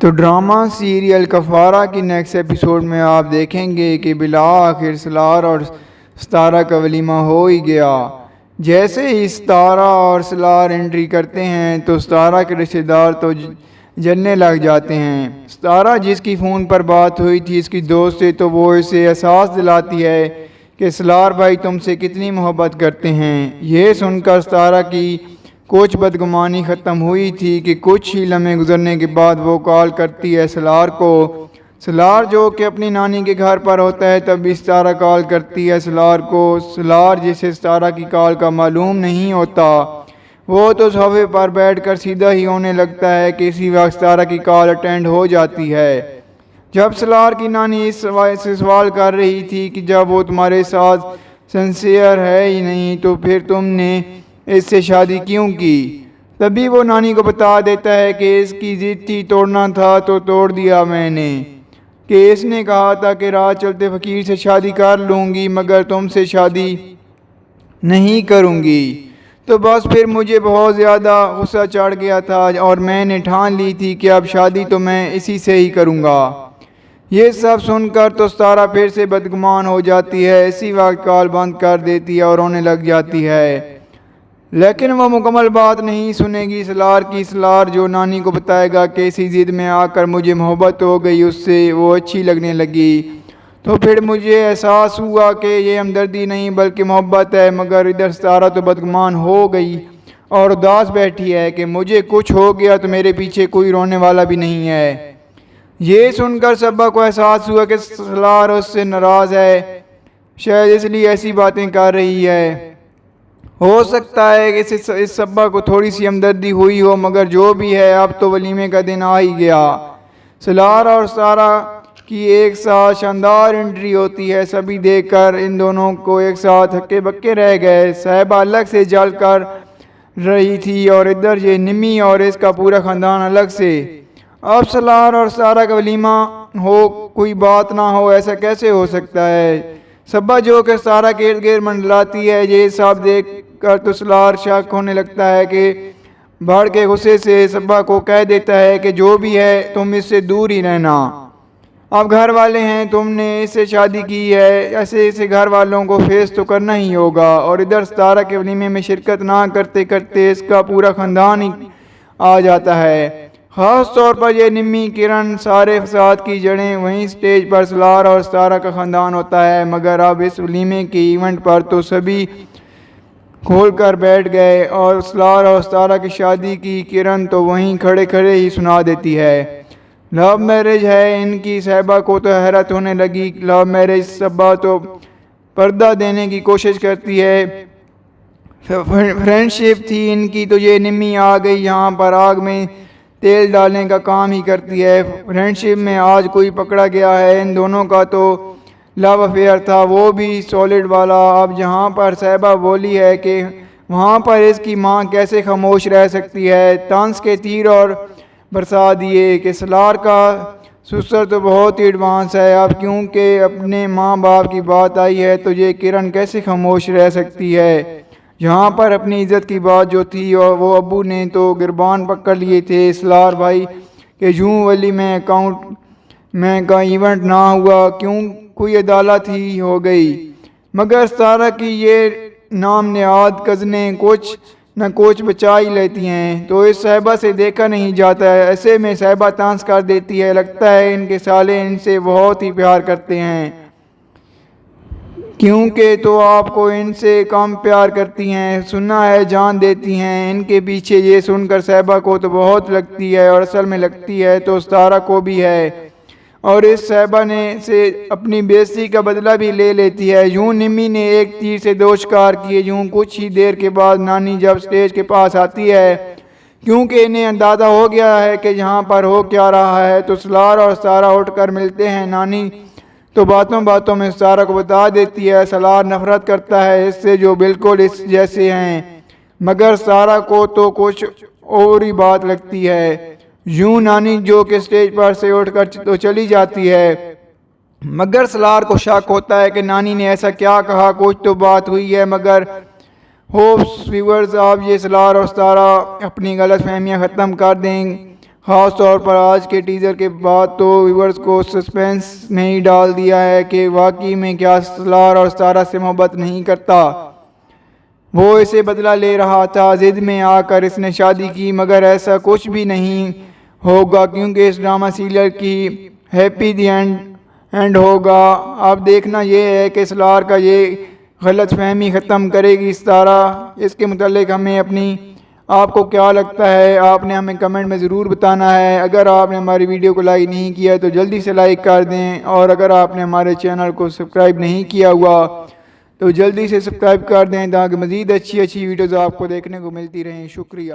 تو drama serial کفارہ کی نیکسٹ ایپیسوڈ میں آپ دیکھیں گے کہ بالآخر سلار اور ستارہ کا ولیمہ ہو ہی گیا۔ جیسے ہی ستارہ اور سلار انٹری کرتے ہیں تو ستارہ کے رشتہ دار تو جلنے لگ جاتے ہیں۔ ستارہ جس کی فون پر بات ہوئی تھی اس کی دوست سے، تو وہ اسے احساس دلاتی ہے کہ سلار بھائی تم سے کتنی محبت کرتے ہیں۔ یہ سن کر ستارہ کی کچھ بدگمانی ختم ہوئی تھی کہ کچھ ہی لمحے گزرنے کے بعد وہ کال کرتی ہے سلار کو۔ سلار جو کہ اپنی نانی کے گھر پر ہوتا ہے، تب بھی ستارہ کال کرتی ہے سلار کو۔ سلار جسے ستارہ کی کال کا معلوم نہیں ہوتا، وہ تو صوفے پر بیٹھ کر سیدھا ہی ہونے لگتا ہے کہ اسی وقت ستارہ کی کال اٹینڈ ہو جاتی ہے۔ جب سلار کی نانی اس سے سوال کر رہی تھی کہ جب وہ تمہارے ساتھ سنسیئر ہے ہی نہیں تو پھر تم نے اس سے شادی کیوں کی، تبھی وہ نانی کو بتا دیتا ہے کہ اس کی ضد تھی، توڑنا تھا تو توڑ دیا میں نے، کہ اس نے کہا تھا کہ رات چلتے فقیر سے شادی کر لوں گی مگر تم سے شادی نہیں کروں گی۔ تو بس پھر مجھے بہت زیادہ غصہ چڑھ گیا تھا اور میں نے ٹھان لی تھی کہ اب شادی تو میں اسی سے ہی کروں گا۔ یہ سب سن کر تو ستارہ پھر سے بدگمان ہو جاتی ہے، اسی وقت کال بند کر دیتی ہے اور رونے لگ جاتی ہے۔ لیکن وہ مکمل بات نہیں سنے گی سلار کی۔ سلار جو نانی کو بتائے گا کہ اسی ضد میں آ کر مجھے محبت ہو گئی، اس سے وہ اچھی لگنے لگی، تو پھر مجھے احساس ہوا کہ یہ ہمدردی نہیں بلکہ محبت ہے۔ مگر ادھر ستارہ تو بدگمان ہو گئی اور اداس بیٹھی ہے کہ مجھے کچھ ہو گیا تو میرے پیچھے کوئی رونے والا بھی نہیں ہے۔ یہ سن کر صبا کو احساس ہوا کہ سلار اس سے ناراض ہے، شاید اس لیے ایسی باتیں کر رہی ہے۔ ہو سکتا ہے کہ اس صبا کو تھوڑی سی ہمدردی ہوئی ہو، مگر جو بھی ہے اب تو ولیمے کا دن آ ہی گیا۔ سلار اور ستارہ کی ایک ساتھ شاندار انٹری ہوتی ہے۔ سبھی دیکھ کر ان دونوں کو ایک ساتھ ہکے بکے رہ گئے۔ صاحبہ الگ سے جل کر رہی تھی اور ادھر یہ نمی اور اس کا پورا خاندان الگ سے۔ اب سلار اور ستارہ کا ولیمہ ہو، کوئی بات نہ ہو، ایسا کیسے ہو سکتا ہے؟ صبا جو کہ ستارہ کے ارد گرد منڈلاتی ہے، یہ سب دیکھ کر تو سلار شک ہونے لگتا ہے کہ بڑھ کے غصے سے صبا کو کہہ دیتا ہے کہ جو بھی ہے تم اس سے دور ہی رہنا، اب گھر والے ہیں، تم نے اس سے شادی کی ہے، ایسے اسے گھر والوں کو فیس تو کرنا ہی ہوگا۔ اور ادھر ستارہ کے ولیمے میں شرکت نہ کرتے کرتے اس کا پورا خاندان ہی آ جاتا ہے، خاص طور پر یہ نمی کرن۔ سارے فساد کی جڑیں وہیں سٹیج پر سلار اور ستارہ کا خاندان ہوتا ہے، مگر اب اس ولیمے کے ایونٹ پر تو سبھی کھول کر بیٹھ گئے اور سلار اور ستارہ کی شادی کی کرن تو وہیں کھڑے کھڑے ہی سنا دیتی ہے۔ لو میرج ہے ان کی۔ صاحبہ کو تو حیرت ہونے لگی، لو میرج؟ صبا تو پردہ دینے کی کوشش کرتی ہے، فرینڈ شپ تھی ان کی، تو یہ نمی آ گئی یہاں پر آگ میں تیل ڈالنے کا کام ہی کرتی ہے۔ فرینڈ شپ میں آج کوئی پکڑا گیا ہے، ان دونوں کا تو لو افیئر تھا، وہ بھی سالڈ والا۔ اب جہاں پر صاحبہ بولی ہے کہ وہاں پر اس کی ماں کیسے خاموش رہ سکتی ہے، طنز کے تیر اور برسا دیے کہ سلار کا سسر تو بہت ہی ایڈوانس ہے، اب کیونکہ اپنے ماں باپ کی بات آئی ہے تو یہ کرن کیسے خاموش رہ سکتی ہے۔ یہاں پر اپنی عزت کی بات جو تھی اور وہ ابو نے تو گربان پکڑ لیے تھے سلار بھائی کہ یوں ولیمے اکاؤنٹ میں کا ایونٹ نہ ہوا، کیوں کوئی عدالت ہی ہو گئی۔ مگر ستارہ کی یہ نام نہاد کزنیں کچھ نہ کچھ بچا ہی لیتی ہیں، تو اس صاحبہ سے دیکھا نہیں جاتا ہے۔ ایسے میں صاحبہ طنز کر دیتی ہے، لگتا ہے ان کے سالے ان سے بہت ہی پیار کرتے ہیں، کیونکہ تو آپ کو ان سے کم پیار کرتی ہیں، سننا ہے جان دیتی ہیں ان کے پیچھے۔ یہ سن کر صاحبہ کو تو بہت لگتی ہے اور اصل میں لگتی ہے تو ستارہ کو بھی ہے، اور اس صاحبہ نے سے اپنی بےعزتی کا بدلہ بھی لے لیتی ہے۔ یوں نمی نے ایک تیر سے دو شکار کیے۔ یوں کچھ ہی دیر کے بعد نانی جب سٹیج کے پاس آتی ہے، کیونکہ انہیں اندازہ ہو گیا ہے کہ یہاں پر ہو کیا رہا ہے، تو سلار اور ستارہ اٹھ کر ملتے ہیں۔ نانی تو باتوں باتوں میں ستارہ کو بتا دیتی ہے سلار نفرت کرتا ہے اس سے جو بالکل اس جیسے ہیں، مگر ستارہ کو تو کچھ اور ہی بات لگتی ہے۔ یوں نانی جو کہ سٹیج پر سے اٹھ کر تو چلی جاتی ہے، مگر سلار کو شک ہوتا ہے کہ نانی نے ایسا کیا کہا، کچھ تو بات ہوئی ہے۔ مگر ہوپس ویورز اب یہ سلار اور ستارہ اپنی غلط فہمیاں ختم کر دیں خاص طور پر آج کے ٹیزر کے بعد تو ویورز کو سسپینس میں ہی ڈال دیا ہے کہ واقعی میں کیا سالار اور ستارہ سے محبت نہیں کرتا۔ وہ اسے بدلہ لے رہا تھا، ضد میں آ کر اس نے شادی کی، مگر ایسا کچھ بھی نہیں ہوگا کیونکہ اس ڈرامہ سیریل کی ہیپی دی اینڈ ہوگا۔ اب دیکھنا یہ ہے کہ سالار کا یہ غلط فہمی ختم کرے گی ستارہ۔ اس کے متعلق ہمیں آپ کو کیا لگتا ہے، آپ نے ہمیں کمنٹ میں ضرور بتانا ہے۔ اگر آپ نے ہماری ویڈیو کو لائک نہیں کیا ہے تو جلدی سے لائک کر دیں، اور اگر آپ نے ہمارے چینل کو سبسکرائب نہیں کیا ہوا تو جلدی سے سبسکرائب کر دیں تاکہ مزید اچھی ویڈیوز آپ کو دیکھنے کو ملتی رہیں۔ شکریہ۔